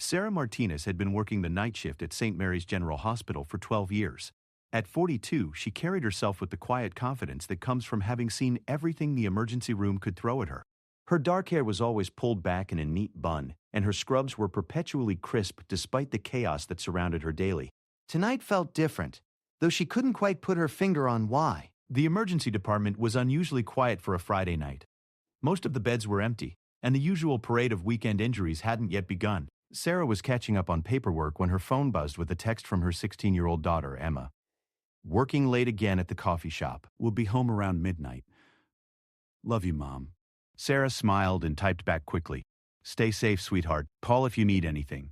Sarah Martinez had been working the night shift at St. Mary's General Hospital for 12 years. At 42, she carried herself with the quiet confidence that comes from having seen everything the emergency room could throw at her. Her dark hair was always pulled back in a neat bun, and her scrubs were perpetually crisp despite the chaos that surrounded her daily. Tonight felt different, though she couldn't quite put her finger on why. The emergency department was unusually quiet for a Friday night. Most of the beds were empty, and the usual parade of weekend injuries hadn't yet begun. Sarah was catching up on paperwork when her phone buzzed with a text from her 16-year-old daughter, Emma. Working late again at the coffee shop. We'll be home around midnight. Love you, Mom. Sarah smiled and typed back quickly. Stay safe, sweetheart. Call if you need anything.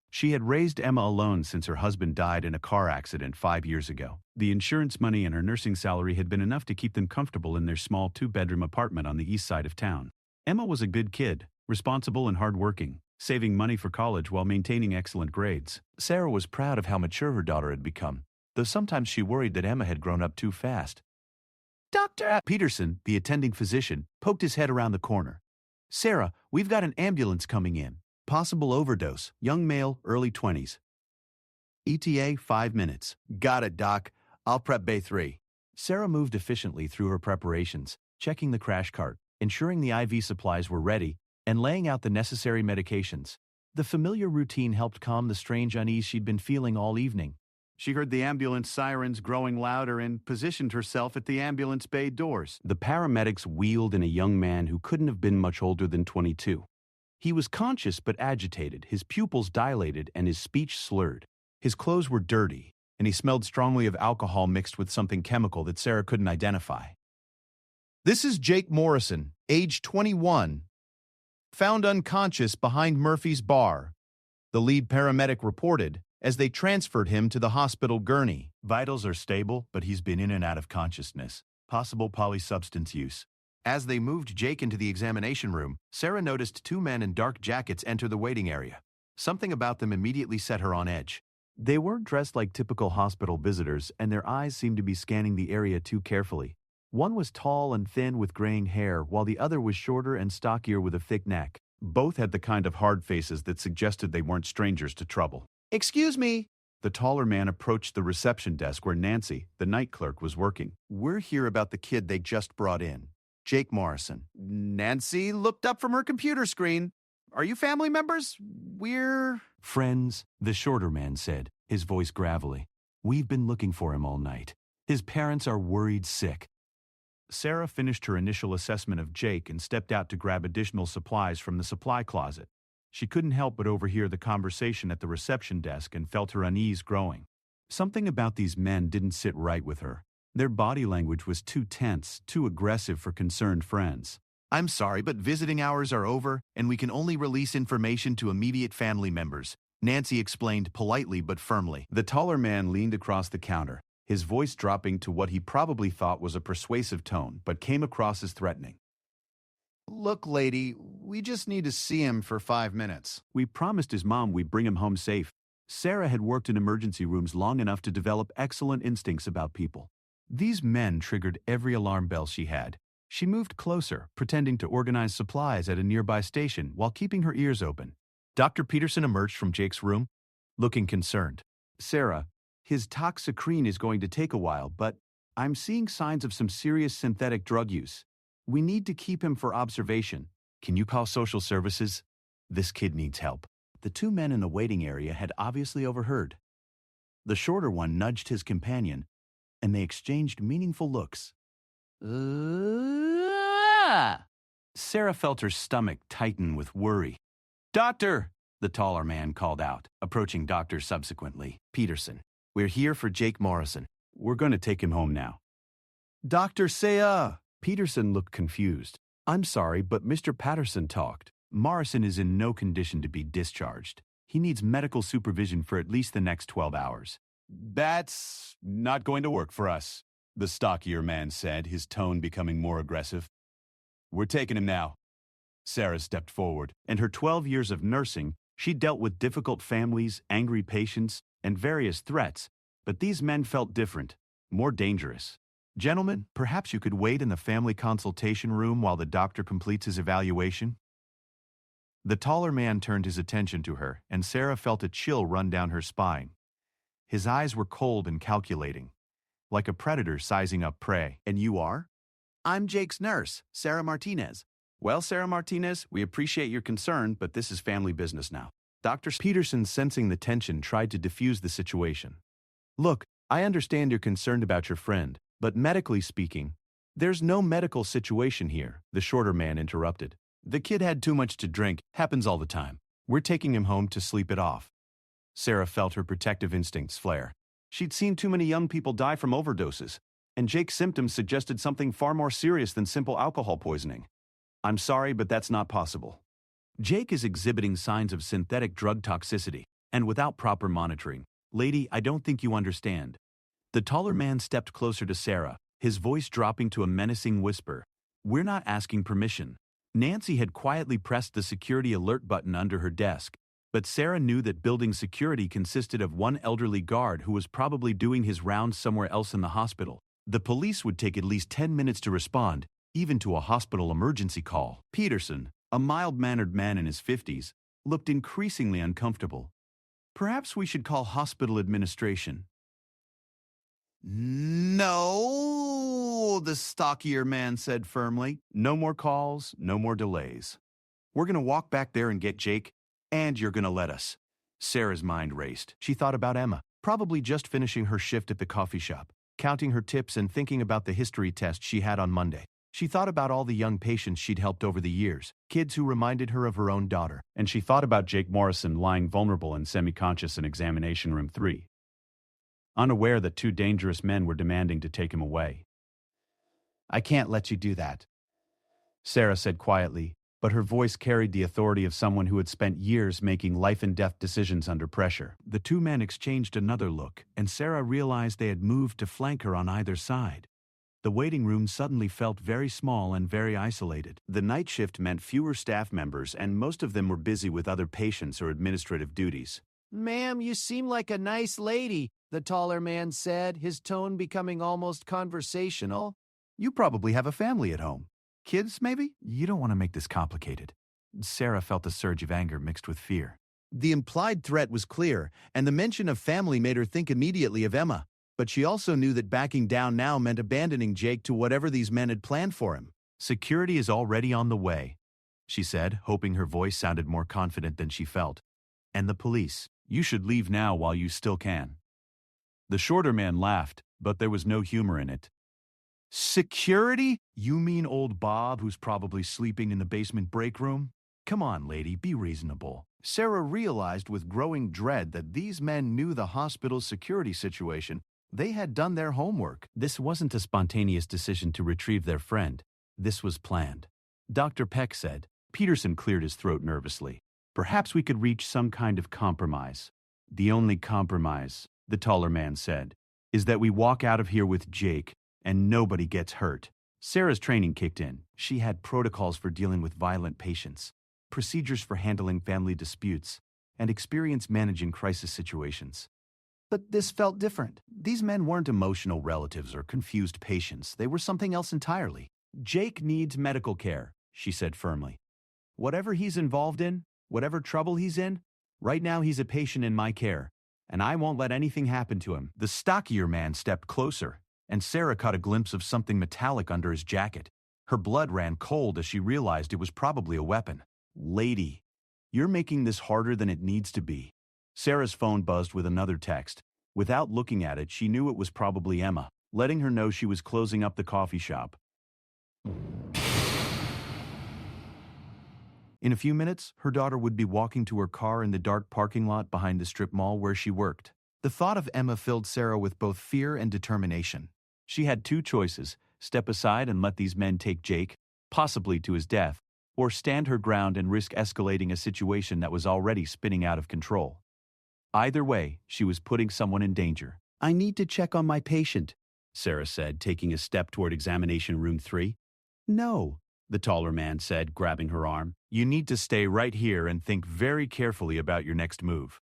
She had raised Emma alone since her husband died in a car accident 5 years ago. The insurance money and her nursing salary had been enough to keep them comfortable in their small 2-bedroom apartment on the east side of town. Emma was a good kid, responsible and hardworking, saving money for college while maintaining excellent grades. Sarah was proud of how mature her daughter had become, though sometimes she worried that Emma had grown up too fast. Dr. Peterson, the attending physician, poked his head around the corner. Sarah, we've got an ambulance coming in. Possible overdose. Young male, early 20s. ETA 5 minutes. Got it, Doc. I'll prep Bay 3. Sarah moved efficiently through her preparations, checking the crash cart, ensuring the IV supplies were ready, and laying out the necessary medications. The familiar routine helped calm the strange unease she'd been feeling all evening. She heard the ambulance sirens growing louder and positioned herself at the ambulance bay doors. The paramedics wheeled in a young man who couldn't have been much older than 22. He was conscious but agitated, his pupils dilated and his speech slurred. His clothes were dirty, and he smelled strongly of alcohol mixed with something chemical that Sarah couldn't identify. This is Jake Morrison, age 21, found unconscious behind Murphy's bar, the lead paramedic reported, as they transferred him to the hospital gurney. Vitals are stable, but he's been in and out of consciousness. Possible polysubstance use. As they moved Jake into the examination room, Sarah noticed 2 men in dark jackets enter the waiting area. Something about them immediately set her on edge. They weren't dressed like typical hospital visitors, and their eyes seemed to be scanning the area too carefully. One was tall and thin with graying hair, while the other was shorter and stockier with a thick neck. Both had the kind of hard faces that suggested they weren't strangers to trouble. Excuse me. The taller man approached the reception desk where Nancy, the night clerk, was working. We're here about the kid they just brought in, Jake Morrison. Nancy looked up from her computer screen. Are you family members? We're friends, the shorter man said, his voice gravelly. We've been looking for him all night. His parents are worried sick. Sarah finished her initial assessment of Jake and stepped out to grab additional supplies from the supply closet. She couldn't help but overhear the conversation at the reception desk and felt her unease growing. Something about these men didn't sit right with her. Their body language was too tense, too aggressive for concerned friends. I'm sorry, but visiting hours are over, and we can only release information to immediate family members, Nancy explained politely but firmly. The taller man leaned across the counter, his voice dropping to what he probably thought was a persuasive tone, but came across as threatening. Look, lady, we just need to see him for 5 minutes. We promised his mom we'd bring him home safe. Sarah had worked in emergency rooms long enough to develop excellent instincts about people. These men triggered every alarm bell she had. She moved closer, pretending to organize supplies at a nearby station while keeping her ears open. Dr. Peterson emerged from Jake's room, looking concerned. Sarah, his toxicrene is going to take a while, but I'm seeing signs of some serious synthetic drug use. We need to keep him for observation. Can you call social services? This kid needs help. The 2 men in the waiting area had obviously overheard. The shorter one nudged his companion, and they exchanged meaningful looks. Sarah felt her stomach tighten with worry. Doctor, the taller man called out, approaching Dr. subsequently. Peterson, we're here for Jake Morrison. We're going to take him home now. Dr. Saya! Peterson looked confused. I'm sorry, but Mr. Patterson talked. Morrison is in no condition to be discharged. He needs medical supervision for at least the next 12 hours. That's not going to work for us, the stockier man said, his tone becoming more aggressive. We're taking him now. Sarah stepped forward. In her 12 years of nursing, she dealt with difficult families, angry patients, and various threats, but these men felt different, more dangerous. Gentlemen, perhaps you could wait in the family consultation room while the doctor completes his evaluation? The taller man turned his attention to her, and Sarah felt a chill run down her spine. His eyes were cold and calculating, like a predator sizing up prey. And you are? I'm Jake's nurse, Sarah Martinez. Well, Sarah Martinez, we appreciate your concern, but this is family business now. Dr. Peterson, sensing the tension, tried to diffuse the situation. Look, I understand you're concerned about your friend, but medically speaking, there's no medical situation here, the shorter man interrupted. The kid had too much to drink, happens all the time. We're taking him home to sleep it off. Sarah felt her protective instincts flare. She'd seen too many young people die from overdoses, and Jake's symptoms suggested something far more serious than simple alcohol poisoning. I'm sorry, but that's not possible. Jake is exhibiting signs of synthetic drug toxicity, and without proper monitoring. Lady, I don't think you understand. The taller man stepped closer to Sarah, his voice dropping to a menacing whisper. We're not asking permission. Nancy had quietly pressed the security alert button under her desk, but Sarah knew that building security consisted of one elderly guard who was probably doing his rounds somewhere else in the hospital. The police would take at least 10 minutes to respond, even to a hospital emergency call. Peterson, a mild-mannered man in his 50s, looked increasingly uncomfortable. Perhaps we should call hospital administration. No, the stockier man said firmly. No more calls, no more delays. We're going to walk back there and get Jake, and you're going to let us. Sarah's mind raced. She thought about Emma, probably just finishing her shift at the coffee shop, counting her tips and thinking about the history test she had on Monday. She thought about all the young patients she'd helped over the years, kids who reminded her of her own daughter. And she thought about Jake Morrison lying vulnerable and semi-conscious in examination room 3. Unaware that 2 dangerous men were demanding to take him away. I can't let you do that, Sarah said quietly, but her voice carried the authority of someone who had spent years making life-and-death decisions under pressure. The 2 men exchanged another look, and Sarah realized they had moved to flank her on either side. The waiting room suddenly felt very small and very isolated. The night shift meant fewer staff members, and most of them were busy with other patients or administrative duties. Ma'am, you seem like a nice lady, the taller man said, his tone becoming almost conversational. You probably have a family at home. Kids, maybe? You don't want to make this complicated. Sarah felt a surge of anger mixed with fear. The implied threat was clear, and the mention of family made her think immediately of Emma. But she also knew that backing down now meant abandoning Jake to whatever these men had planned for him. Security is already on the way, she said, hoping her voice sounded more confident than she felt. And the police. You should leave now while you still can. The shorter man laughed, but there was no humor in it. Security? You mean old Bob, who's probably sleeping in the basement break room? Come on, lady, be reasonable. Sarah realized with growing dread that these men knew the hospital's security situation. They had done their homework. This wasn't a spontaneous decision to retrieve their friend. This was planned. Dr. Peck said. Peterson cleared his throat nervously. Perhaps we could reach some kind of compromise. The only compromise, the taller man said, is that we walk out of here with Jake and nobody gets hurt. Sarah's training kicked in. She had protocols for dealing with violent patients, procedures for handling family disputes, and experience managing crisis situations. But this felt different. These men weren't emotional relatives or confused patients. They were something else entirely. Jake needs medical care, she said firmly. Whatever he's involved in, whatever trouble he's in, right now he's a patient in my care, and I won't let anything happen to him. The stockier man stepped closer, and Sarah caught a glimpse of something metallic under his jacket. Her blood ran cold as she realized it was probably a weapon. Lady, you're making this harder than it needs to be. Sarah's phone buzzed with another text. Without looking at it, she knew it was probably Emma, letting her know she was closing up the coffee shop. In a few minutes, her daughter would be walking to her car in the dark parking lot behind the strip mall where she worked. The thought of Emma filled Sarah with both fear and determination. She had 2 choices: step aside and let these men take Jake, possibly to his death, or stand her ground and risk escalating a situation that was already spinning out of control. Either way, she was putting someone in danger. I need to check on my patient, Sarah said, taking a step toward examination room 3. No, the taller man said, grabbing her arm. You need to stay right here and think very carefully about your next move.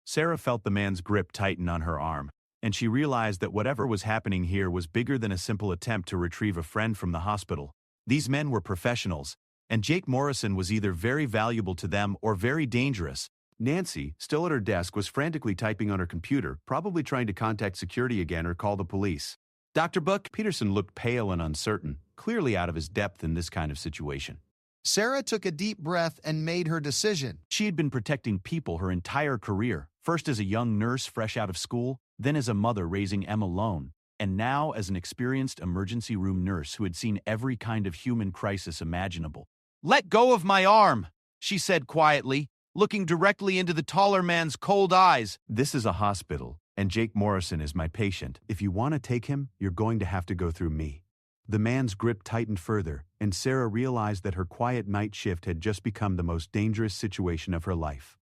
Sarah felt the man's grip tighten on her arm, and she realized that whatever was happening here was bigger than a simple attempt to retrieve a friend from the hospital. These men were professionals, and Jake Morrison was either very valuable to them or very dangerous. Nancy, still at her desk, was frantically typing on her computer, probably trying to contact security again or call the police. Dr. Buck Peterson looked pale and uncertain, clearly out of his depth in this kind of situation. Sarah took a deep breath and made her decision. She had been protecting people her entire career, first as a young nurse fresh out of school, then as a mother raising Emma alone, and now as an experienced emergency room nurse who had seen every kind of human crisis imaginable. "Let go of my arm," she said quietly, looking directly into the taller man's cold eyes. "This is a hospital, and Jake Morrison is my patient. If you want to take him, you're going to have to go through me." The man's grip tightened further, and Sarah realized that her quiet night shift had just become the most dangerous situation of her life.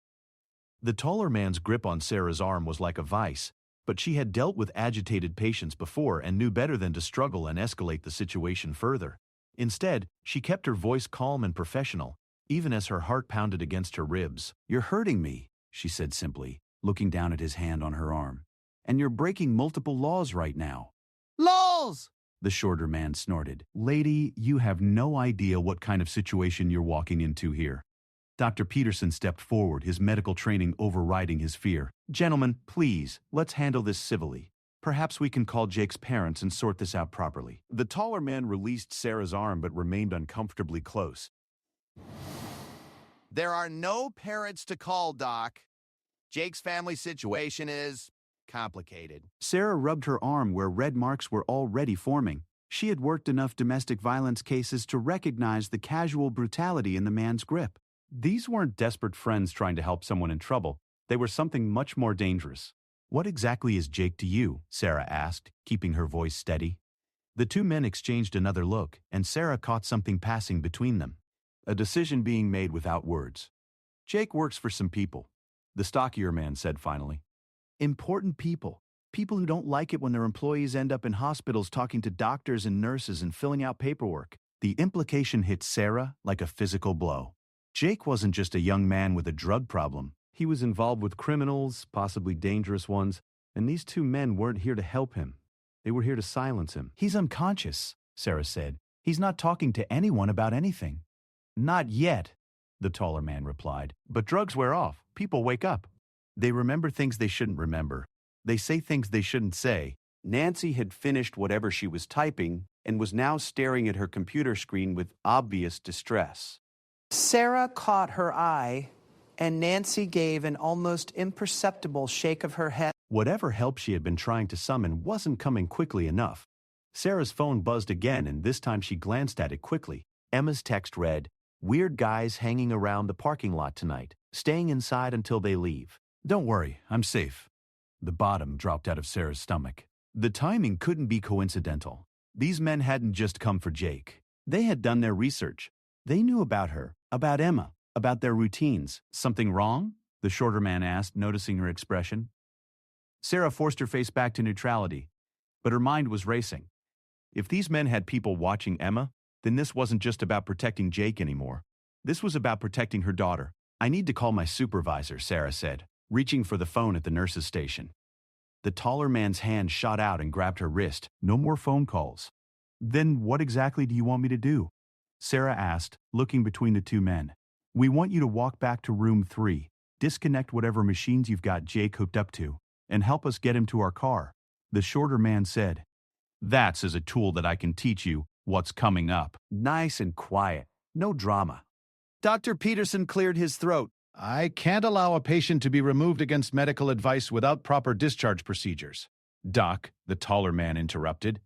The taller man's grip on Sarah's arm was like a vice, but she had dealt with agitated patients before and knew better than to struggle and escalate the situation further. Instead, she kept her voice calm and professional, even as her heart pounded against her ribs. "You're hurting me," she said simply, looking down at his hand on her arm. "And you're breaking multiple laws right now." "Lols!" The shorter man snorted. "Lady, you have no idea what kind of situation you're walking into here." Dr. Peterson stepped forward, his medical training overriding his fear. "Gentlemen, please, let's handle this civilly. Perhaps we can call Jake's parents and sort this out properly." The taller man released Sarah's arm but remained uncomfortably close. "There are no parents to call, Doc. Jake's family situation is complicated." Sarah rubbed her arm where red marks were already forming. She had worked enough domestic violence cases to recognize the casual brutality in the man's grip. These weren't desperate friends trying to help someone in trouble. They were something much more dangerous. "What exactly is Jake to you?" Sarah asked, keeping her voice steady. The two men exchanged another look, and Sarah caught something passing between them. A decision being made without words. "Jake works for some people," the stockier man said finally. "Important people. People who don't like it when their employees end up in hospitals talking to doctors and nurses and filling out paperwork." The implication hit Sarah like a physical blow. Jake wasn't just a young man with a drug problem. He was involved with criminals, possibly dangerous ones, and these two men weren't here to help him. They were here to silence him. "He's unconscious," Sarah said. "He's not talking to anyone about anything." "Not yet," the taller man replied. "But drugs wear off. People wake up. They remember things they shouldn't remember. They say things they shouldn't say." Nancy had finished whatever she was typing and was now staring at her computer screen with obvious distress. Sarah caught her eye, and Nancy gave an almost imperceptible shake of her head. Whatever help she had been trying to summon wasn't coming quickly enough. Sarah's phone buzzed again, and this time she glanced at it quickly. Emma's text read, "Weird guys hanging around the parking lot tonight, staying inside until they leave. Don't worry, I'm safe." The bottom dropped out of Sarah's stomach. The timing couldn't be coincidental. These men hadn't just come for Jake. They had done their research. They knew about her, about Emma, about their routines. "Something wrong?" the shorter man asked, noticing her expression. Sarah forced her face back to neutrality, but her mind was racing. If these men had people watching Emma, then this wasn't just about protecting Jake anymore. This was about protecting her daughter. "I need to call my supervisor," Sarah said, reaching for the phone at the nurse's station. The taller man's hand shot out and grabbed her wrist. "No more phone calls." "Then what exactly do you want me to do?" Sarah asked, looking between the two men. "We want you to walk back to room 3, disconnect whatever machines you've got Jake hooked up to, and help us get him to our car." The shorter man said, "That's as a tool that I can teach you what's coming up." Nice and quiet, no drama. Dr. Peterson cleared his throat. "I can't allow a patient to be removed against medical advice without proper discharge procedures." "Doc," the taller man interrupted.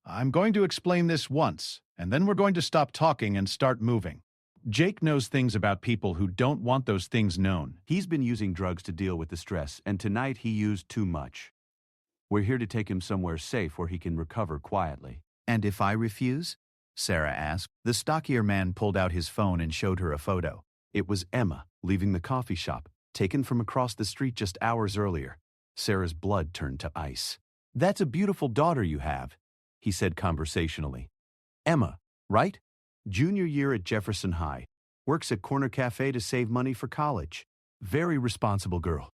"I'm going to explain this once, and then we're going to stop talking and start moving." Jake knows things about people who don't want those things known. He's been using drugs to deal with the stress, and tonight he used too much. We're here to take him somewhere safe where he can recover quietly. "And if I refuse?" Sarah asked. The stockier man pulled out his phone and showed her a photo. It was Emma, leaving the coffee shop, taken from across the street just hours earlier. Sarah's blood turned to ice. "That's a beautiful daughter you have," he said conversationally. "Emma, right? Junior year at Jefferson High. Works at Corner Cafe to save money for college. Very responsible girl."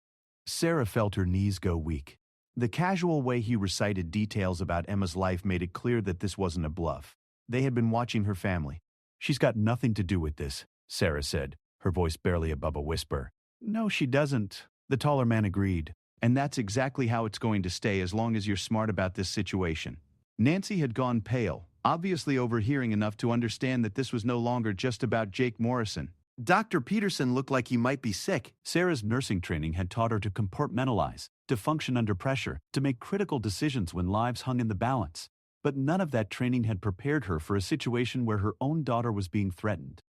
Sarah felt her knees go weak. The casual way he recited details about Emma's life made it clear that this wasn't a bluff. They had been watching her family. She's got nothing to do with this, Sarah said, her voice barely above a whisper. No, she doesn't, the taller man agreed. And that's exactly how it's going to stay as long as you're smart about this situation. Nancy had gone pale, obviously overhearing enough to understand that this was no longer just about Jake Morrison. Dr. Peterson looked like he might be sick. Sarah's nursing training had taught her to compartmentalize, to function under pressure, to make critical decisions when lives hung in the balance. But none of that training had prepared her for a situation where her own daughter was being threatened.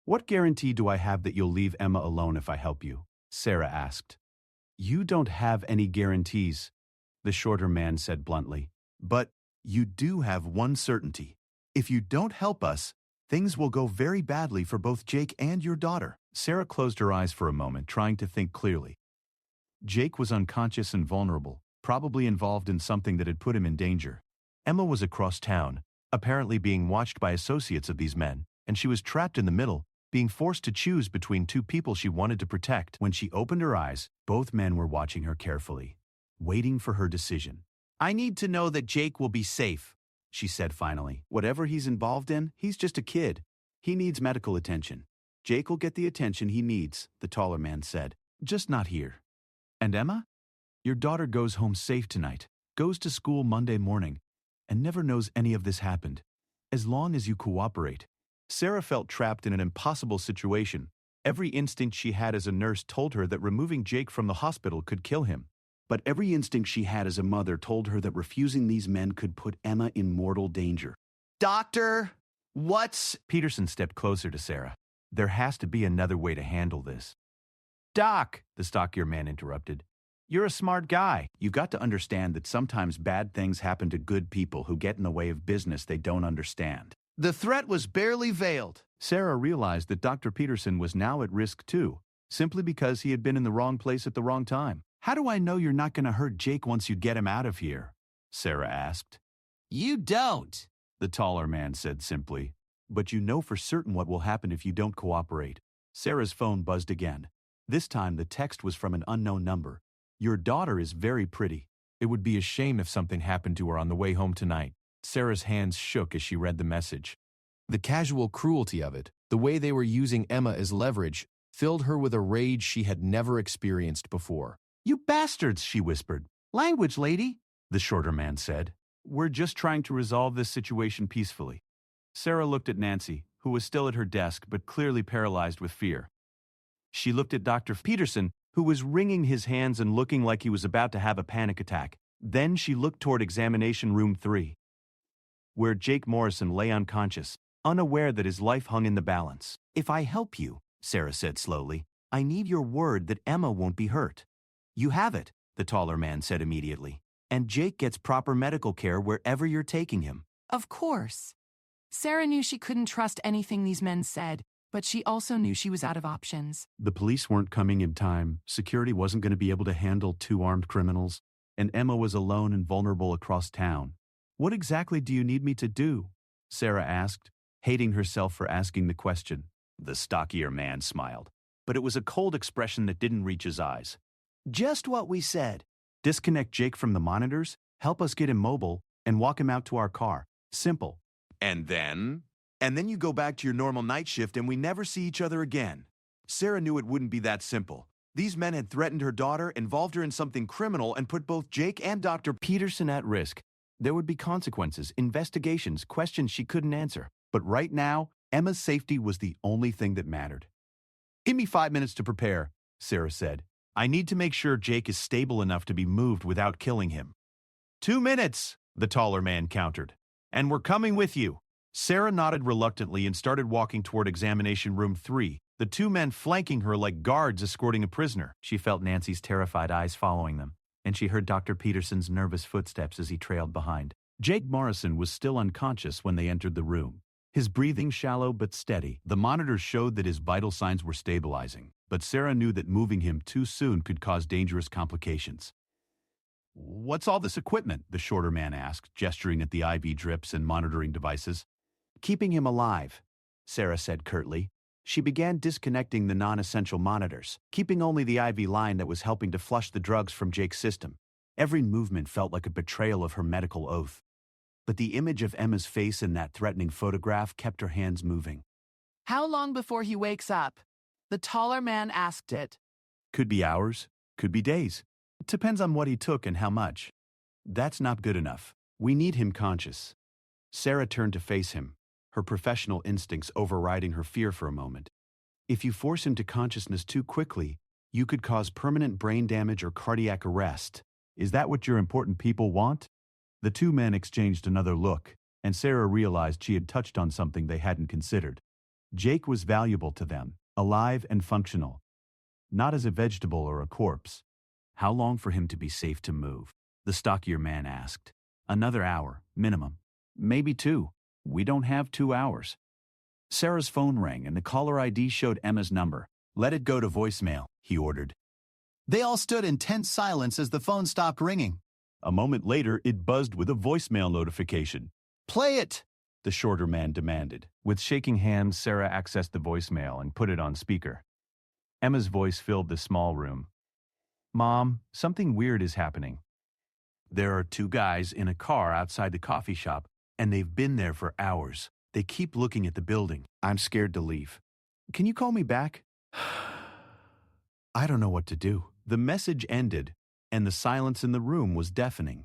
What guarantee do I have that you'll leave Emma alone if I help you? Sarah asked. You don't have any guarantees, the shorter man said bluntly. But you do have one certainty. If you don't help us, things will go very badly for both Jake and your daughter. Sarah closed her eyes for a moment, trying to think clearly. Jake was unconscious and vulnerable, probably involved in something that had put him in danger. Emma was across town, apparently being watched by associates of these men, and she was trapped in the middle, being forced to choose between two people she wanted to protect. When she opened her eyes, both men were watching her carefully, waiting for her decision. I need to know that Jake will be safe, she said finally. Whatever he's involved in, he's just a kid. He needs medical attention. Jake will get the attention he needs, the taller man said. Just not here. And Emma? Your daughter goes home safe tonight, goes to school Monday morning, and never knows any of this happened. As long as you cooperate. Sarah felt trapped in an impossible situation. Every instinct she had as a nurse told her that removing Jake from the hospital could kill him. But every instinct she had as a mother told her that refusing these men could put Emma in mortal danger. Doctor, what's... Peterson stepped closer to Sarah. There has to be another way to handle this. Doc, the stockier man interrupted. You're a smart guy. You've got to understand that sometimes bad things happen to good people who get in the way of business they don't understand. The threat was barely veiled. Sarah realized that Dr. Peterson was now at risk too, simply because he had been in the wrong place at the wrong time. How do I know you're not going to hurt Jake once you get him out of here? Sarah asked. You don't, the taller man said simply. But you know for certain what will happen if you don't cooperate. Sarah's phone buzzed again. This time the text was from an unknown number. Your daughter is very pretty. It would be a shame if something happened to her on the way home tonight. Sarah's hands shook as she read the message. The casual cruelty of it, the way they were using Emma as leverage, filled her with a rage she had never experienced before. You bastards, she whispered. Language, lady, the shorter man said. We're just trying to resolve this situation peacefully. Sarah looked at Nancy, who was still at her desk but clearly paralyzed with fear. She looked at Dr. Peterson, who was wringing his hands and looking like he was about to have a panic attack. Then she looked toward examination room 3, where Jake Morrison lay unconscious, unaware that his life hung in the balance. If I help you, Sarah said slowly, I need your word that Emma won't be hurt. You have it, the taller man said immediately. And Jake gets proper medical care wherever you're taking him. Of course. Sarah knew she couldn't trust anything these men said, but she also knew she was out of options. The police weren't coming in time, security wasn't going to be able to handle 2 armed criminals, and Emma was alone and vulnerable across town. What exactly do you need me to do? Sarah asked, hating herself for asking the question. The stockier man smiled, but it was a cold expression that didn't reach his eyes. Just what we said. Disconnect Jake from the monitors, help us get him mobile, and walk him out to our car. Simple. And then you go back to your normal night shift and we never see each other again. Sarah knew it wouldn't be that simple. These men had threatened her daughter, involved her in something criminal, and put both Jake and Dr. Peterson at risk. There would be consequences, investigations, questions she couldn't answer. But right now, Emma's safety was the only thing that mattered. Give me 5 minutes to prepare, Sarah said. I need to make sure Jake is stable enough to be moved without killing him. 2 minutes, the taller man countered. And we're coming with you. Sarah nodded reluctantly and started walking toward examination room 3, the 2 men flanking her like guards escorting a prisoner. She felt Nancy's terrified eyes following them, and she heard Dr. Peterson's nervous footsteps as he trailed behind. Jake Morrison was still unconscious when they entered the room. His breathing shallow but steady. The monitors showed that his vital signs were stabilizing, but Sarah knew that moving him too soon could cause dangerous complications. What's all this equipment? The shorter man asked, gesturing at the IV drips and monitoring devices. Keeping him alive, Sarah said curtly. She began disconnecting the non-essential monitors, keeping only the IV line that was helping to flush the drugs from Jake's system. Every movement felt like a betrayal of her medical oath. but the image of Emma's face in that threatening photograph kept her hands moving. How long before he wakes up? The taller man asked it. Could be hours, could be days. It depends on what he took and how much. That's not good enough. We need him conscious. Sarah turned to face him, her professional instincts overriding her fear for a moment. If you force him to consciousness too quickly, you could cause permanent brain damage or cardiac arrest. Is that what your important people want? The two men exchanged another look, and Sarah realized she had touched on something they hadn't considered. Jake was valuable to them, alive and functional. Not as a vegetable or a corpse. How long for him to be safe to move? The stockier man asked. Another hour, minimum. Maybe 2. We don't have 2 hours. Sarah's phone rang and the caller ID showed Emma's number. Let it go to voicemail, he ordered. They all stood in tense silence as the phone stopped ringing. A moment later, it buzzed with a voicemail notification. Play it! The shorter man demanded. With shaking hands, Sarah accessed the voicemail and put it on speaker. Emma's voice filled the small room. Mom, something weird is happening. There are 2 guys in a car outside the coffee shop, and they've been there for hours. They keep looking at the building. I'm scared to leave. Can you call me back? I don't know what to do. The message ended, and the silence in the room was deafening.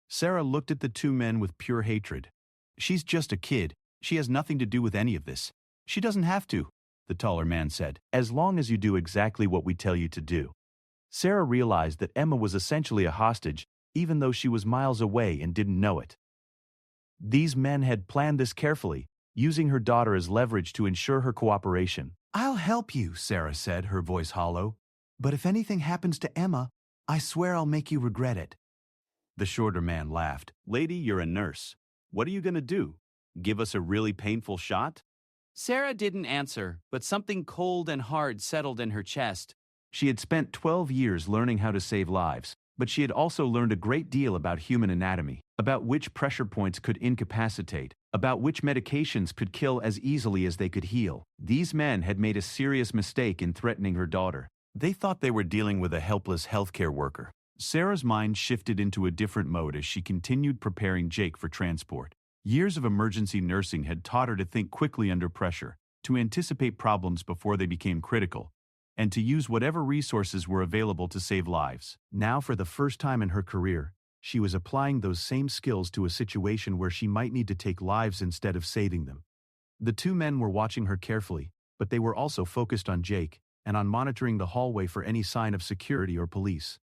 Sarah looked at the 2 men with pure hatred. She's just a kid. She has nothing to do with any of this. She doesn't have to, the taller man said, as long as you do exactly what we tell you to do. Sarah realized that Emma was essentially a hostage, even though she was miles away and didn't know it. These men had planned this carefully, using her daughter as leverage to ensure her cooperation. I'll help you, Sarah said, her voice hollow. But if anything happens to Emma, I swear I'll make you regret it. The shorter man laughed. Lady, you're a nurse. What are you going to do? Give us a really painful shot? Sarah didn't answer, but something cold and hard settled in her chest. She had spent 12 years learning how to save lives, but she had also learned a great deal about human anatomy, about which pressure points could incapacitate, about which medications could kill as easily as they could heal. These men had made a serious mistake in threatening her daughter. They thought they were dealing with a helpless healthcare worker. Sarah's mind shifted into a different mode as she continued preparing Jake for transport. Years of emergency nursing had taught her to think quickly under pressure, to anticipate problems before they became critical, and to use whatever resources were available to save lives. Now, for the first time in her career, she was applying those same skills to a situation where she might need to take lives instead of saving them. The 2 men were watching her carefully, but they were also focused on Jake and on monitoring the hallway for any sign of security or police.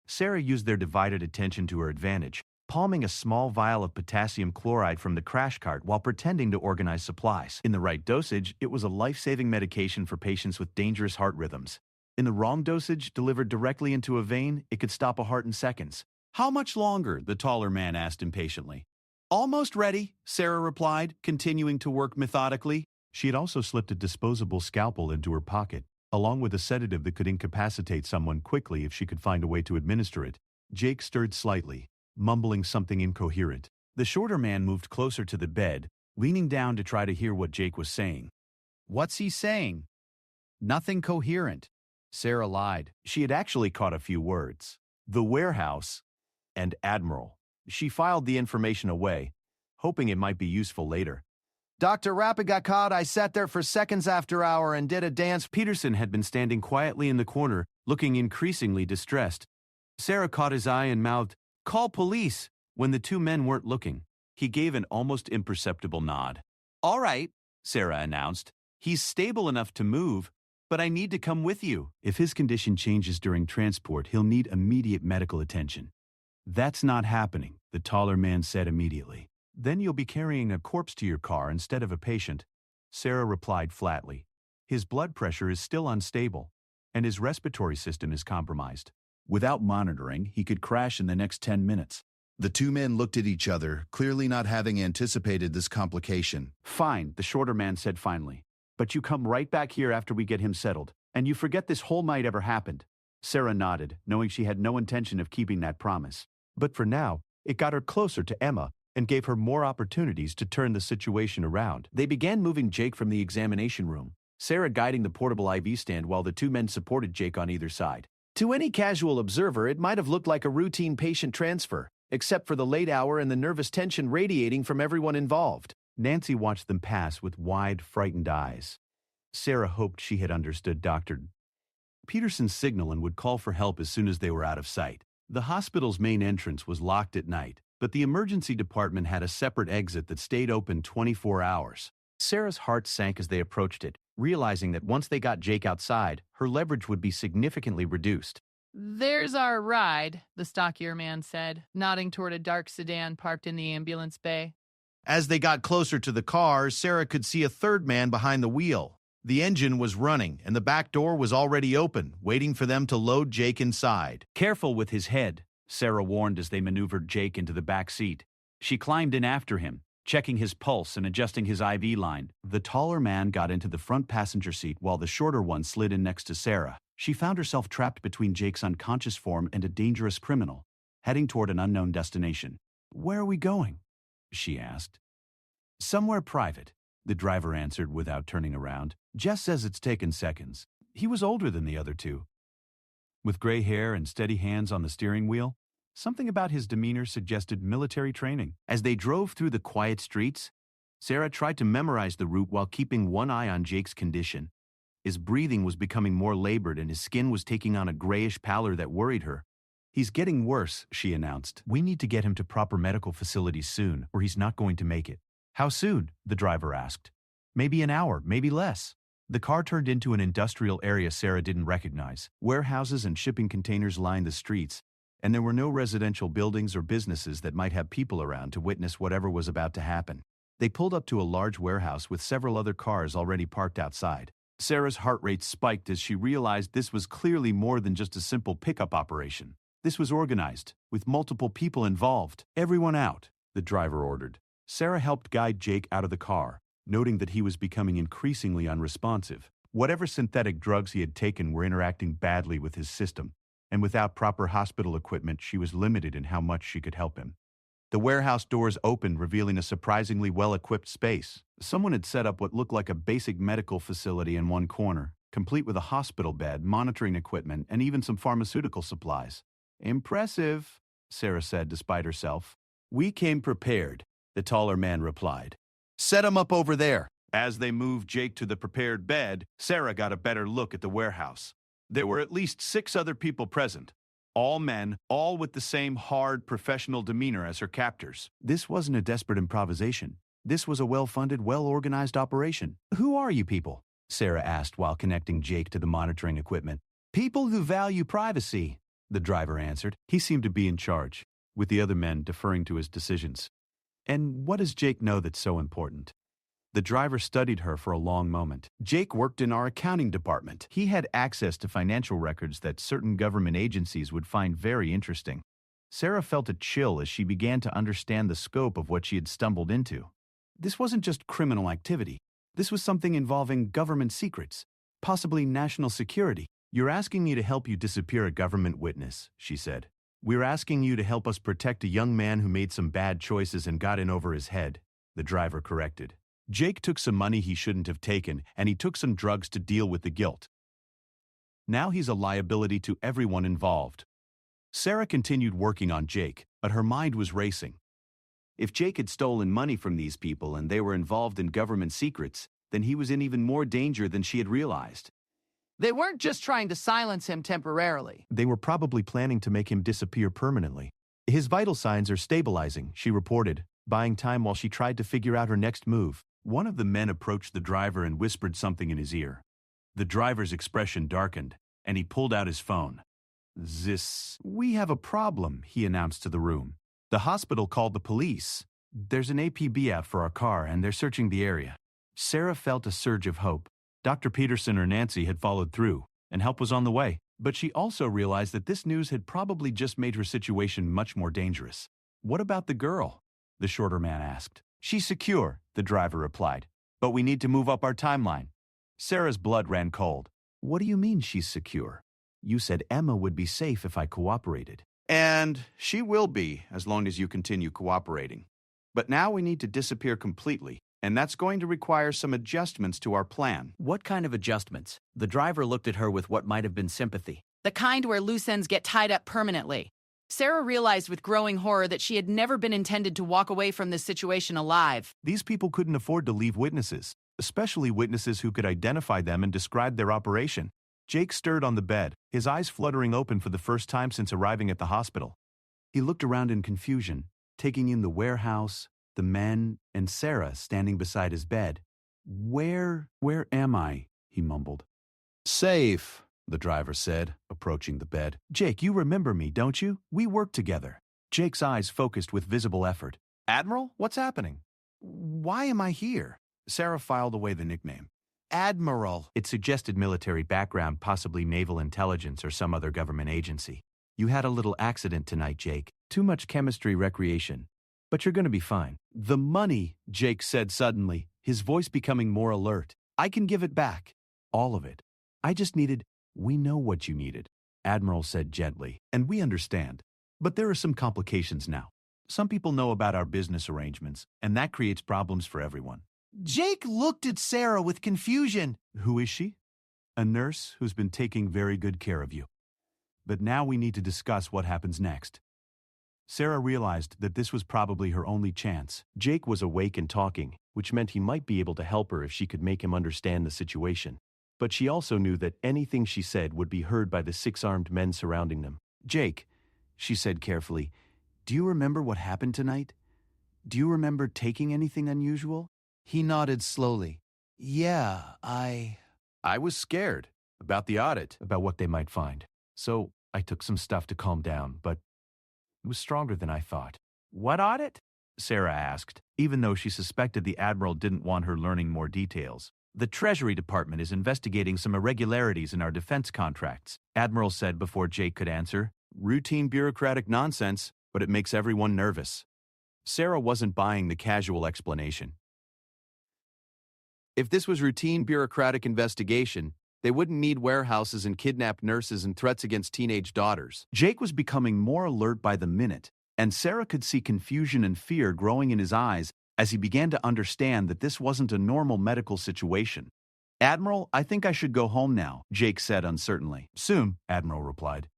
Sarah used their divided attention to her advantage, palming a small vial of potassium chloride from the crash cart while pretending to organize supplies. In the right dosage, it was a life-saving medication for patients with dangerous heart rhythms. In the wrong dosage, delivered directly into a vein, it could stop a heart in seconds. How much longer? The taller man asked impatiently. Almost ready, Sarah replied, continuing to work methodically. She had also slipped a disposable scalpel into her pocket, along with a sedative that could incapacitate someone quickly if she could find a way to administer it. Jake stirred slightly, mumbling something incoherent. The shorter man moved closer to the bed, leaning down to try to hear what Jake was saying. What's he saying? Nothing coherent. Sarah lied. She had actually caught a few words. The warehouse and Admiral. She filed the information away, hoping it might be useful later. Dr. Rapid got caught. I sat there for seconds after hour and did a dance. Peterson had been standing quietly in the corner, looking increasingly distressed. Sarah caught his eye and mouthed, "Call police," when the 2 men weren't looking. He gave an almost imperceptible nod. All right, Sarah announced. He's stable enough to move, but I need to come with you. If his condition changes during transport, he'll need immediate medical attention. That's not happening, the taller man said immediately. Then you'll be carrying a corpse to your car instead of a patient, Sarah replied flatly. His blood pressure is still unstable, and his respiratory system is compromised. Without monitoring, he could crash in the next 10 minutes. The 2 men looked at each other, clearly not having anticipated this complication. Fine, the shorter man said finally. But you come right back here after we get him settled, and you forget this whole night ever happened. Sarah nodded, knowing she had no intention of keeping that promise. But for now, it got her closer to Emma and gave her more opportunities to turn the situation around. They began moving Jake from the examination room, Sarah guiding the portable IV stand while the 2 men supported Jake on either side. To any casual observer, it might have looked like a routine patient transfer, except for the late hour and the nervous tension radiating from everyone involved. Nancy watched them pass with wide, frightened eyes. Sarah hoped she had understood Dr. Peterson's signal and would call for help as soon as they were out of sight. The hospital's main entrance was locked at night, but the emergency department had a separate exit that stayed open 24 hours. Sarah's heart sank as they approached it, realizing that once they got Jake outside, her leverage would be significantly reduced. "There's our ride," the stockier man said, nodding toward a dark sedan parked in the ambulance bay. As they got closer to the car, Sarah could see a third man behind the wheel. The engine was running, and the back door was already open, waiting for them to load Jake inside. Careful with his head, Sarah warned as they maneuvered Jake into the back seat. She climbed in after him, checking his pulse and adjusting his IV line. The taller man got into the front passenger seat while the shorter one slid in next to Sarah. She found herself trapped between Jake's unconscious form and a dangerous criminal, heading toward an unknown destination. "Where are we going?" she asked. "Somewhere private," the driver answered without turning around. "Jess says it's taken seconds." He was older than the other two, with gray hair and steady hands on the steering wheel. Something about his demeanor suggested military training. As they drove through the quiet streets, Sarah tried to memorize the route while keeping one eye on Jake's condition. His breathing was becoming more labored and his skin was taking on a grayish pallor that worried her. "He's getting worse," she announced. "We need to get him to proper medical facilities soon, or he's not going to make it." "How soon?" the driver asked. "Maybe an hour, maybe less." The car turned into an industrial area Sarah didn't recognize. Warehouses and shipping containers lined the streets, and there were no residential buildings or businesses that might have people around to witness whatever was about to happen. They pulled up to a large warehouse with several other cars already parked outside. Sarah's heart rate spiked as she realized this was clearly more than just a simple pickup operation. This was organized, with multiple people involved. "Everyone out," the driver ordered. Sarah helped guide Jake out of the car, noting that he was becoming increasingly unresponsive. Whatever synthetic drugs he had taken were interacting badly with his system, and without proper hospital equipment, she was limited in how much she could help him. The warehouse doors opened, revealing a surprisingly well-equipped space. Someone had set up what looked like a basic medical facility in one corner, complete with a hospital bed, monitoring equipment, and even some pharmaceutical supplies. "Impressive," Sarah said despite herself. "We came prepared," the taller man replied. Set him up over there. As they moved Jake to the prepared bed, Sarah got a better look at the warehouse. There were at least 6 other people present. All men, all with the same hard, professional demeanor as her captors. This wasn't a desperate improvisation. This was a well-funded, well-organized operation. "Who are you people?" Sarah asked while connecting Jake to the monitoring equipment. "People who value privacy," the driver answered. He seemed to be in charge, with the other men deferring to his decisions. "And what does Jake know that's so important?" The driver studied her for a long moment. "Jake worked in our accounting department. He had access to financial records that certain government agencies would find very interesting." Sarah felt a chill as she began to understand the scope of what she had stumbled into. This wasn't just criminal activity. This was something involving government secrets, possibly national security. "You're asking me to help you disappear a government witness," she said. "We're asking you to help us protect a young man who made some bad choices and got in over his head," the driver corrected. "Jake took some money he shouldn't have taken, and he took some drugs to deal with the guilt. Now he's a liability to everyone involved." Sarah continued working on Jake, but her mind was racing. If Jake had stolen money from these people and they were involved in government secrets, then he was in even more danger than she had realized. They weren't just trying to silence him temporarily. They were probably planning to make him disappear permanently. "His vital signs are stabilizing," she reported, buying time while she tried to figure out her next move. One of the men approached the driver and whispered something in his ear. The driver's expression darkened, and he pulled out his phone. "We have a problem," he announced to the room. "The hospital called the police. There's an APB out for our car, and they're searching the area." Sarah felt a surge of hope. Dr. Peterson or Nancy had followed through, and help was on the way. But she also realized that this news had probably just made her situation much more dangerous. "What about the girl?" the shorter man asked. "She's secure," the driver replied. "But we need to move up our timeline." Sarah's blood ran cold. "What do you mean she's secure? You said Emma would be safe if I cooperated." And she will be, as long as you continue cooperating. But now we need to disappear completely, and that's going to require some adjustments to our plan. "What kind of adjustments?" The driver looked at her with what might have been sympathy. The kind where loose ends get tied up permanently. Sarah realized with growing horror that she had never been intended to walk away from this situation alive. These people couldn't afford to leave witnesses, especially witnesses who could identify them and describe their operation. Jake stirred on the bed, his eyes fluttering open for the first time since arriving at the hospital. He looked around in confusion, taking in the warehouse, the men, and Sarah standing beside his bed. Where am I?" he mumbled. "Safe," the driver said, approaching the bed. "Jake, you remember me, don't you? We worked together." Jake's eyes focused with visible effort. "Admiral, what's happening? Why am I here?" Sarah filed away the nickname. "Admiral." It suggested military background, possibly naval intelligence or some other government agency. "You had a little accident tonight, Jake. Too much chemistry recreation. But you're going to be fine." "The money," Jake said suddenly, his voice becoming more alert. "I can give it back. All of it. I just needed—" "We know what you needed," Admiral said gently, "and we understand. But there are some complications now. Some people know about our business arrangements, and that creates problems for everyone." Jake looked at Sarah with confusion. "Who is she?" "A nurse who's been taking very good care of you. But now we need to discuss what happens next." Sarah realized that this was probably her only chance. Jake was awake and talking, which meant he might be able to help her if she could make him understand the situation. But she also knew that anything she said would be heard by the 6 armed men surrounding them. "Jake," she said carefully, "do you remember what happened tonight? Do you remember taking anything unusual?" He nodded slowly. "Yeah, I was scared about the audit, about what they might find. So I took some stuff to calm down, but it was stronger than I thought." "What audit?" Sarah asked, even though she suspected the Admiral didn't want her learning more details. "The Treasury Department is investigating some irregularities in our defense contracts," Admiral said before Jake could answer. "Routine bureaucratic nonsense, but it makes everyone nervous." Sarah wasn't buying the casual explanation. If this was routine bureaucratic investigation, they wouldn't need warehouses and kidnapped nurses and threats against teenage daughters. Jake was becoming more alert by the minute, and Sarah could see confusion and fear growing in his eyes as he began to understand that this wasn't a normal medical situation. "Admiral, I think I should go home now," Jake said uncertainly. "Soon," Admiral replied.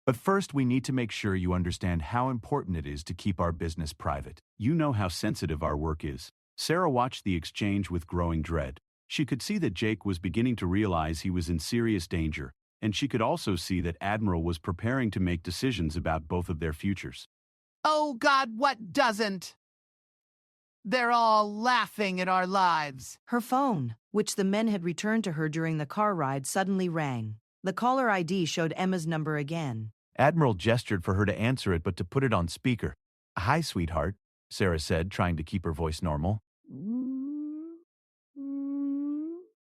"But first we need to make sure you understand how important it is to keep our business private. You know how sensitive our work is." Sarah watched the exchange with growing dread. She could see that Jake was beginning to realize he was in serious danger, and she could also see that Admiral was preparing to make decisions about both of their futures. Oh God, what doesn't? They're all laughing at our lives. Her phone, which the men had returned to her during the car ride, suddenly rang. The caller ID showed Emma's number again. Admiral gestured for her to answer it, but to put it on speaker. "Hi, sweetheart," Sarah said, trying to keep her voice normal.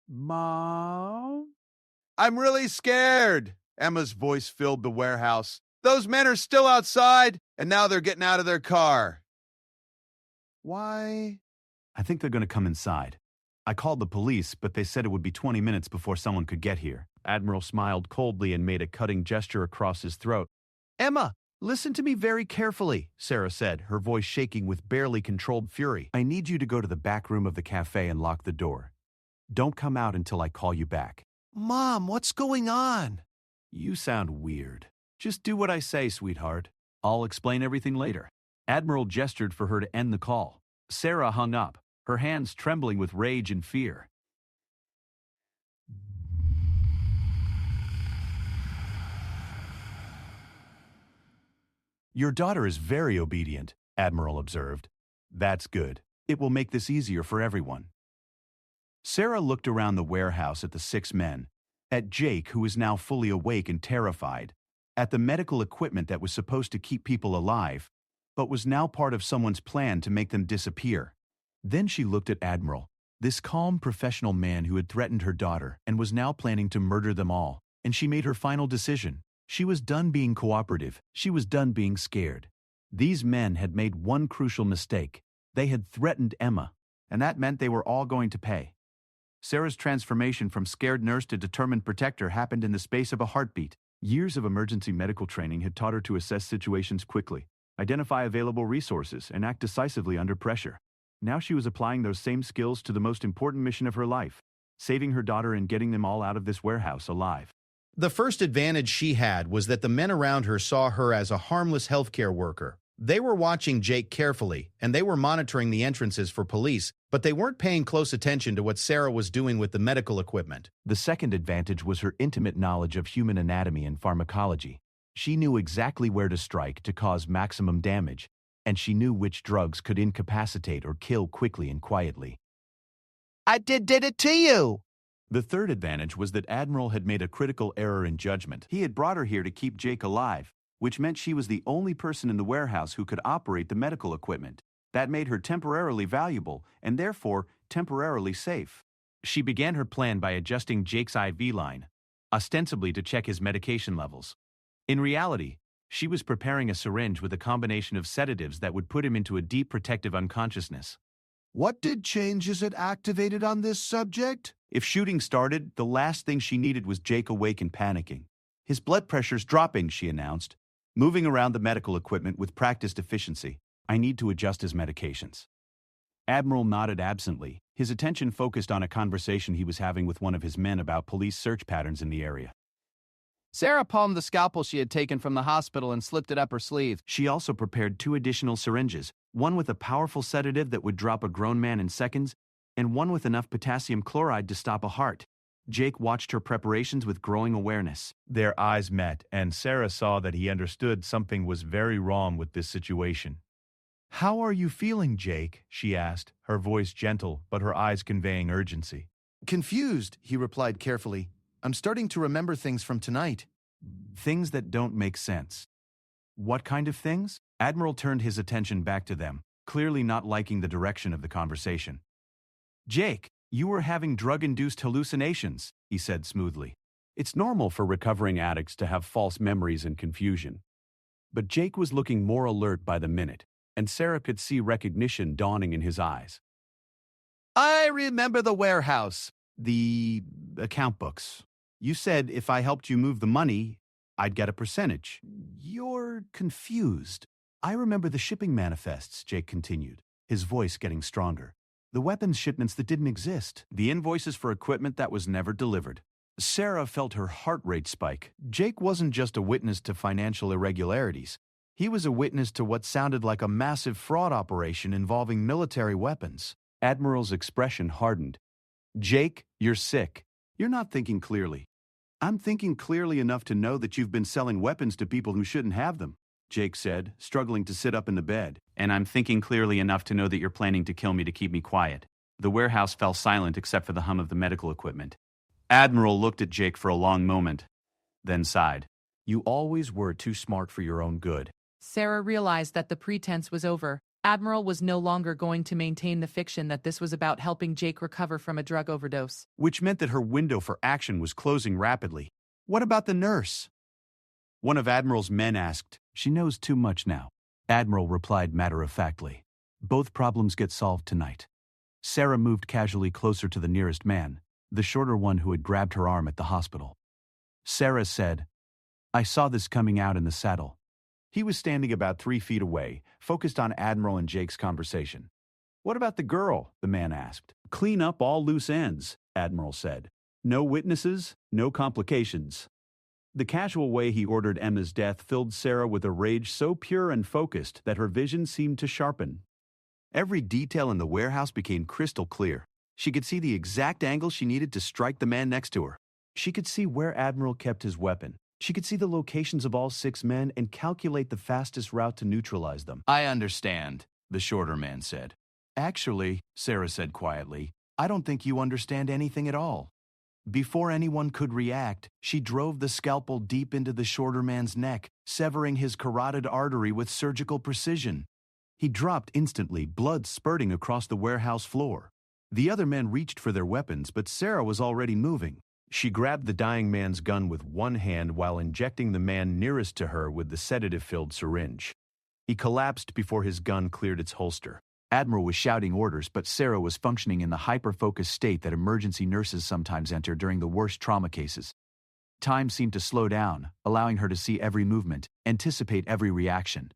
Mom? I'm really scared. Emma's voice filled the warehouse. Those men are still outside, and now they're getting out of their car. Why? "I think they're going to come inside. I called the police, but they said it would be 20 minutes before someone could get here." Admiral smiled coldly and made a cutting gesture across his throat. Emma, listen to me very carefully, Sarah said, her voice shaking with barely controlled fury. "I need you to go to the back room of the cafe and lock the door. Don't come out until I call you back." Mom, what's going on? "You sound weird. Just do what I say, sweetheart. I'll explain everything later." Admiral gestured for her to end the call. Sarah hung up, her hands trembling with rage and fear. "Your daughter is very obedient," Admiral observed. "That's good. It will make this easier for everyone." Sarah looked around the warehouse at the 6 men, at Jake, who was now fully awake and terrified, at the medical equipment that was supposed to keep people alive, but was now part of someone's plan to make them disappear. Then she looked at Admiral, this calm professional man who had threatened her daughter and was now planning to murder them all, and she made her final decision. She was done being cooperative. She was done being scared. These men had made one crucial mistake. They had threatened Emma, and that meant they were all going to pay. Sarah's transformation from scared nurse to determined protector happened in the space of a heartbeat. Years of emergency medical training had taught her to assess situations quickly, identify available resources, and act decisively under pressure. Now she was applying those same skills to the most important mission of her life, saving her daughter and getting them all out of this warehouse alive. The first advantage she had was that the men around her saw her as a harmless healthcare worker. They were watching Jake carefully, and they were monitoring the entrances for police, but they weren't paying close attention to what Sarah was doing with the medical equipment. The second advantage was her intimate knowledge of human anatomy and pharmacology. She knew exactly where to strike to cause maximum damage, and she knew which drugs could incapacitate or kill quickly and quietly. I did it to you! The third advantage was that Admiral had made a critical error in judgment. He had brought her here to keep Jake alive, which meant she was the only person in the warehouse who could operate the medical equipment. That made her temporarily valuable and therefore temporarily safe. She began her plan by adjusting Jake's IV line, ostensibly to check his medication levels. In reality, she was preparing a syringe with a combination of sedatives that would put him into a deep protective unconsciousness. What did changes it activated on this subject? If shooting started, the last thing she needed was Jake awake and panicking. His blood pressure's dropping, she announced, moving around the medical equipment with practiced efficiency. I need to adjust his medications. Admiral nodded absently, his attention focused on a conversation he was having with one of his men about police search patterns in the area. Sarah palmed the scalpel she had taken from the hospital and slipped it up her sleeve. She also prepared 2 additional syringes, one with a powerful sedative that would drop a grown man in seconds, and one with enough potassium chloride to stop a heart. Jake watched her preparations with growing awareness. Their eyes met, and Sarah saw that he understood something was very wrong with this situation. "How are you feeling, Jake?" she asked, her voice gentle, but her eyes conveying urgency. Confused, he replied carefully. I'm starting to remember things from tonight. Things that don't make sense. What kind of things? Admiral turned his attention back to them, clearly not liking the direction of the conversation. Jake, you were having drug-induced hallucinations, he said smoothly. It's normal for recovering addicts to have false memories and confusion. But Jake was looking more alert by the minute, and Sarah could see recognition dawning in his eyes. I remember the warehouse. The account books. You said if I helped you move the money, I'd get a percentage. You're confused. I remember the shipping manifests, Jake continued, his voice getting stronger. The weapons shipments that didn't exist. The invoices for equipment that was never delivered. Sarah felt her heart rate spike. Jake wasn't just a witness to financial irregularities. He was a witness to what sounded like a massive fraud operation involving military weapons. Admiral's expression hardened. Jake, you're sick. You're not thinking clearly. I'm thinking clearly enough to know that you've been selling weapons to people who shouldn't have them, Jake said, struggling to sit up in the bed. And I'm thinking clearly enough to know that you're planning to kill me to keep me quiet. The warehouse fell silent except for the hum of the medical equipment. Admiral looked at Jake for a long moment, then sighed. You always were too smart for your own good. Sarah realized that the pretense was over. Admiral was no longer going to maintain the fiction that this was about helping Jake recover from a drug overdose. Which meant that her window for action was closing rapidly. What about the nurse? One of Admiral's men asked. She knows too much now. Admiral replied matter-of-factly. Both problems get solved tonight. Sarah moved casually closer to the nearest man, the shorter one who had grabbed her arm at the hospital. Sarah said, I saw this coming out in the saddle. He was standing about 3 feet away, focused on Admiral and Jake's conversation. What about the girl? The man asked. Clean up all loose ends, Admiral said. No witnesses, no complications. The casual way he ordered Emma's death filled Sarah with a rage so pure and focused that her vision seemed to sharpen. Every detail in the warehouse became crystal clear. She could see the exact angle she needed to strike the man next to her. She could see where Admiral kept his weapon. She could see the locations of all 6 men and calculate the fastest route to neutralize them. I understand, the shorter man said. Actually, Sarah said quietly, I don't think you understand anything at all. Before anyone could react, she drove the scalpel deep into the shorter man's neck, severing his carotid artery with surgical precision. He dropped instantly, blood spurting across the warehouse floor. The other men reached for their weapons, but Sarah was already moving. She grabbed the dying man's gun with one hand while injecting the man nearest to her with the sedative-filled syringe. He collapsed before his gun cleared its holster. Admiral was shouting orders, but Sarah was functioning in the hyper-focused state that emergency nurses sometimes enter during the worst trauma cases. Time seemed to slow down, allowing her to see every movement, anticipate every reaction.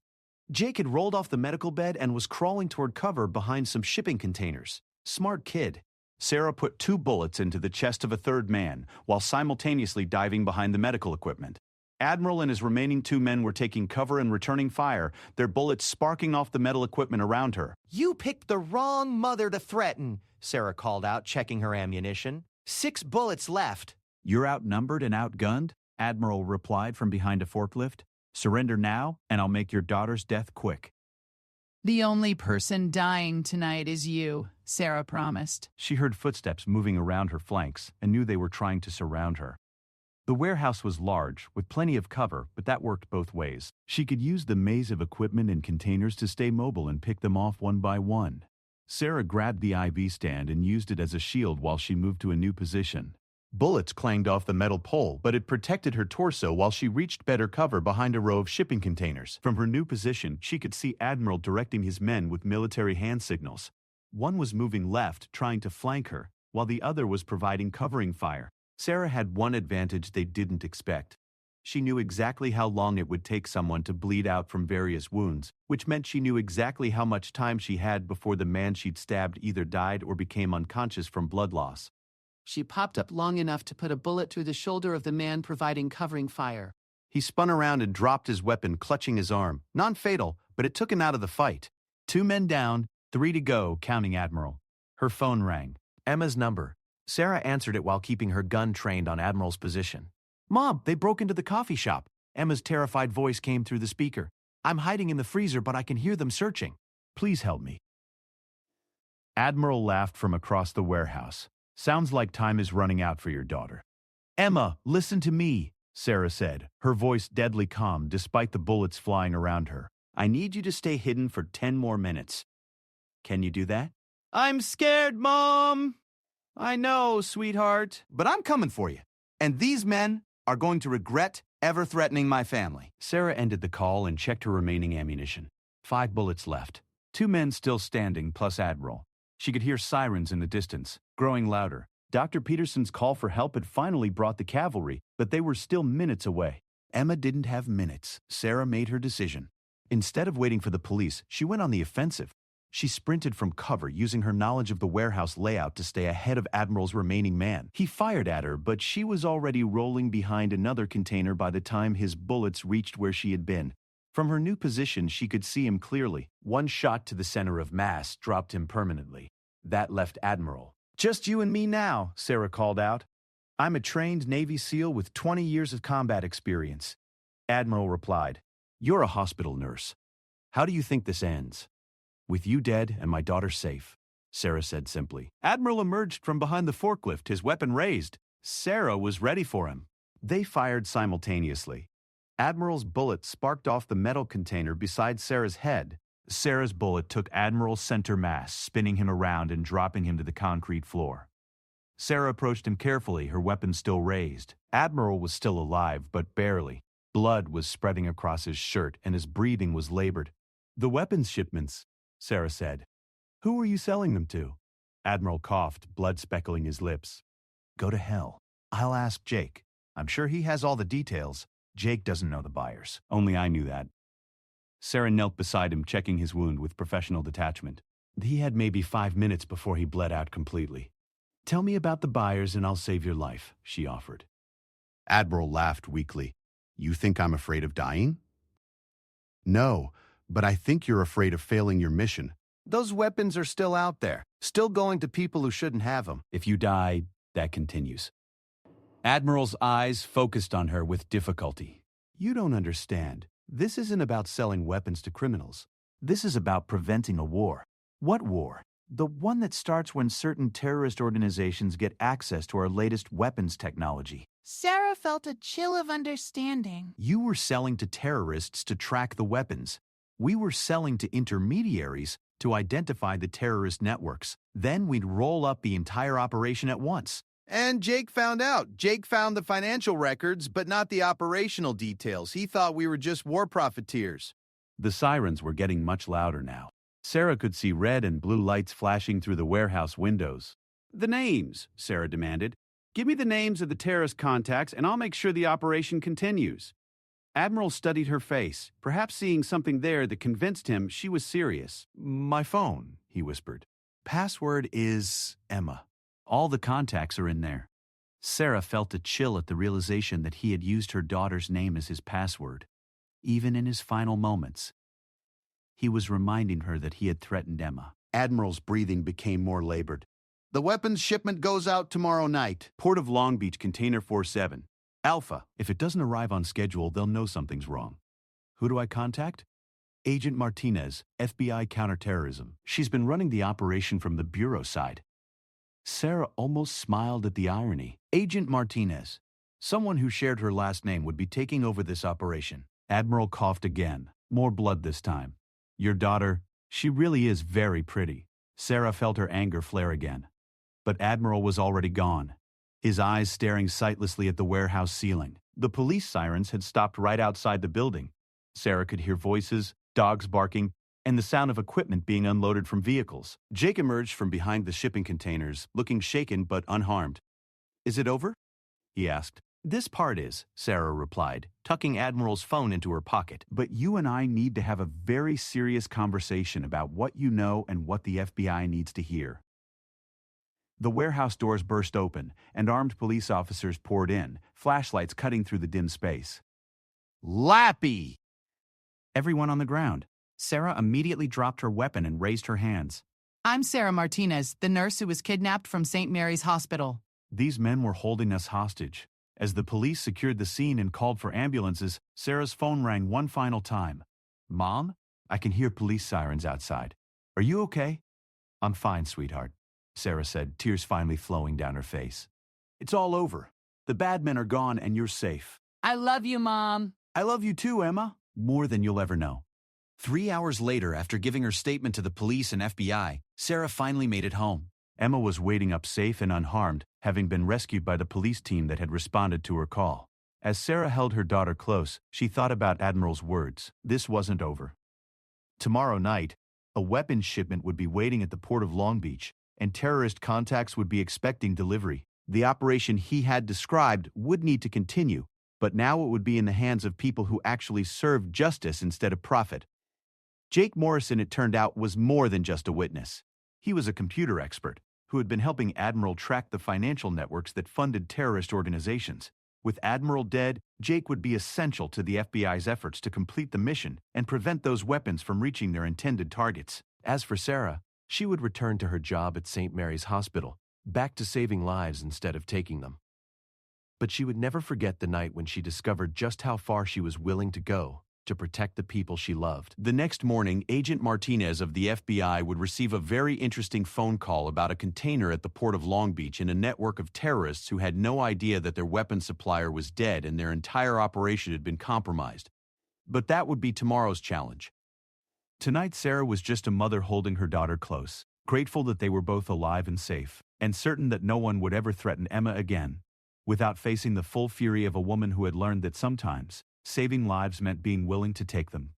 Jake had rolled off the medical bed and was crawling toward cover behind some shipping containers. Smart kid. Sarah put 2 bullets into the chest of a third man while simultaneously diving behind the medical equipment. Admiral and his remaining 2 men were taking cover and returning fire, their bullets sparking off the metal equipment around her. You picked the wrong mother to threaten, Sarah called out, checking her ammunition. 6 bullets left. You're outnumbered and outgunned, Admiral replied from behind a forklift. Surrender now, and I'll make your daughter's death quick. The only person dying tonight is you, Sarah promised. She heard footsteps moving around her flanks and knew they were trying to surround her. The warehouse was large, with plenty of cover, but that worked both ways. She could use the maze of equipment and containers to stay mobile and pick them off one by one. Sarah grabbed the IV stand and used it as a shield while she moved to a new position. Bullets clanged off the metal pole, but it protected her torso while she reached better cover behind a row of shipping containers. From her new position, she could see Admiral directing his men with military hand signals. One was moving left, trying to flank her, while the other was providing covering fire. Sarah had one advantage they didn't expect. She knew exactly how long it would take someone to bleed out from various wounds, which meant she knew exactly how much time she had before the man she'd stabbed either died or became unconscious from blood loss. She popped up long enough to put a bullet through the shoulder of the man providing covering fire. He spun around and dropped his weapon, clutching his arm. Non-fatal, but it took him out of the fight. 2 men down, 3 to go, counting Admiral. Her phone rang. Emma's number. Sarah answered it while keeping her gun trained on Admiral's position. Mom, they broke into the coffee shop. Emma's terrified voice came through the speaker. I'm hiding in the freezer, but I can hear them searching. Please help me. Admiral laughed from across the warehouse. Sounds like time is running out for your daughter. Emma, listen to me, Sarah said, her voice deadly calm despite the bullets flying around her. I need you to stay hidden for 10 more minutes. Can you do that? I'm scared, Mom. I know, sweetheart. But I'm coming for you. And these men are going to regret ever threatening my family. Sarah ended the call and checked her remaining ammunition. 5 bullets left. 2 men still standing, plus Admiral. She could hear sirens in the distance, growing louder. Dr. Peterson's call for help had finally brought the cavalry, but they were still minutes away. Emma didn't have minutes. Sarah made her decision. Instead of waiting for the police, she went on the offensive. She sprinted from cover, using her knowledge of the warehouse layout to stay ahead of Admiral's remaining man. He fired at her, but she was already rolling behind another container by the time his bullets reached where she had been. From her new position, she could see him clearly. One shot to the center of mass dropped him permanently. That left Admiral. Just you and me now, Sarah called out. I'm a trained Navy SEAL with 20 years of combat experience. Admiral replied, You're a hospital nurse. How do you think this ends? With you dead and my daughter safe, Sarah said simply. Admiral emerged from behind the forklift, his weapon raised. Sarah was ready for him. They fired simultaneously. Admiral's bullet sparked off the metal container beside Sarah's head. Sarah's bullet took Admiral's center mass, spinning him around and dropping him to the concrete floor. Sarah approached him carefully, her weapon still raised. Admiral was still alive, but barely. Blood was spreading across his shirt, and his breathing was labored. The weapons shipments, Sarah said. Who are you selling them to? Admiral coughed, blood speckling his lips. Go to hell. I'll ask Jake. I'm sure he has all the details. Jake doesn't know the buyers. Only I knew that. Sarah knelt beside him, checking his wound with professional detachment. He had maybe 5 minutes before he bled out completely. Tell me about the buyers and I'll save your life, she offered. Admiral laughed weakly. You think I'm afraid of dying? No, but I think you're afraid of failing your mission. Those weapons are still out there, still going to people who shouldn't have them. If you die, that continues. Admiral's eyes focused on her with difficulty. You don't understand. This isn't about selling weapons to criminals. This is about preventing a war. What war? The one that starts when certain terrorist organizations get access to our latest weapons technology. Sarah felt a chill of understanding. You were selling to terrorists to track the weapons. We were selling to intermediaries to identify the terrorist networks. Then we'd roll up the entire operation at once. And Jake found out. Jake found the financial records, but not the operational details. He thought we were just war profiteers. The sirens were getting much louder now. Sarah could see red and blue lights flashing through the warehouse windows. The names, Sarah demanded. Give me the names of the terrorist contacts and I'll make sure the operation continues. Admiral studied her face, perhaps seeing something there that convinced him she was serious. My phone, he whispered. Password is Emma. All the contacts are in there. Sarah felt a chill at the realization that he had used her daughter's name as his password. Even in his final moments, he was reminding her that he had threatened Emma. Admiral's breathing became more labored. The weapons shipment goes out tomorrow night. Port of Long Beach, Container 47. Alpha. If it doesn't arrive on schedule, they'll know something's wrong. Who do I contact? Agent Martinez, FBI Counterterrorism. She's been running the operation from the bureau side. Sarah almost smiled at the irony. Agent Martinez. Someone who shared her last name would be taking over this operation. Admiral coughed again. More blood this time. Your daughter, she really is very pretty. Sarah felt her anger flare again. But Admiral was already gone, his eyes staring sightlessly at the warehouse ceiling. The police sirens had stopped right outside the building. Sarah could hear voices, dogs barking, and the sound of equipment being unloaded from vehicles. Jake emerged from behind the shipping containers, looking shaken but unharmed. Is it over? He asked. This part is, Sarah replied, tucking Admiral's phone into her pocket. But you and I need to have a very serious conversation about what you know and what the FBI needs to hear. The warehouse doors burst open, and armed police officers poured in, flashlights cutting through the dim space. Lappy! Everyone on the ground. Sarah immediately dropped her weapon and raised her hands. I'm Sarah Martinez, the nurse who was kidnapped from St. Mary's Hospital. These men were holding us hostage. As the police secured the scene and called for ambulances, Sarah's phone rang one final time. Mom? I can hear police sirens outside. Are you okay? I'm fine, sweetheart, Sarah said, tears finally flowing down her face. It's all over. The bad men are gone and you're safe. I love you, Mom. I love you too, Emma. More than you'll ever know. 3 hours later, after giving her statement to the police and FBI, Sarah finally made it home. Emma was waiting up safe and unharmed, having been rescued by the police team that had responded to her call. As Sarah held her daughter close, she thought about Admiral's words. This wasn't over. Tomorrow night, a weapons shipment would be waiting at the port of Long Beach, and terrorist contacts would be expecting delivery. The operation he had described would need to continue, but now it would be in the hands of people who actually served justice instead of profit. Jake Morrison, it turned out, was more than just a witness. He was a computer expert who had been helping Admiral track the financial networks that funded terrorist organizations. With Admiral dead, Jake would be essential to the FBI's efforts to complete the mission and prevent those weapons from reaching their intended targets. As for Sarah, she would return to her job at St. Mary's Hospital, back to saving lives instead of taking them. But she would never forget the night when she discovered just how far she was willing to go to protect the people she loved. The next morning, Agent Martinez of the FBI would receive a very interesting phone call about a container at the port of Long Beach in a network of terrorists who had no idea that their weapons supplier was dead and their entire operation had been compromised. But that would be tomorrow's challenge. Tonight, Sarah was just a mother holding her daughter close, grateful that they were both alive and safe, and certain that no one would ever threaten Emma again, without facing the full fury of a woman who had learned that sometimes saving lives meant being willing to take them.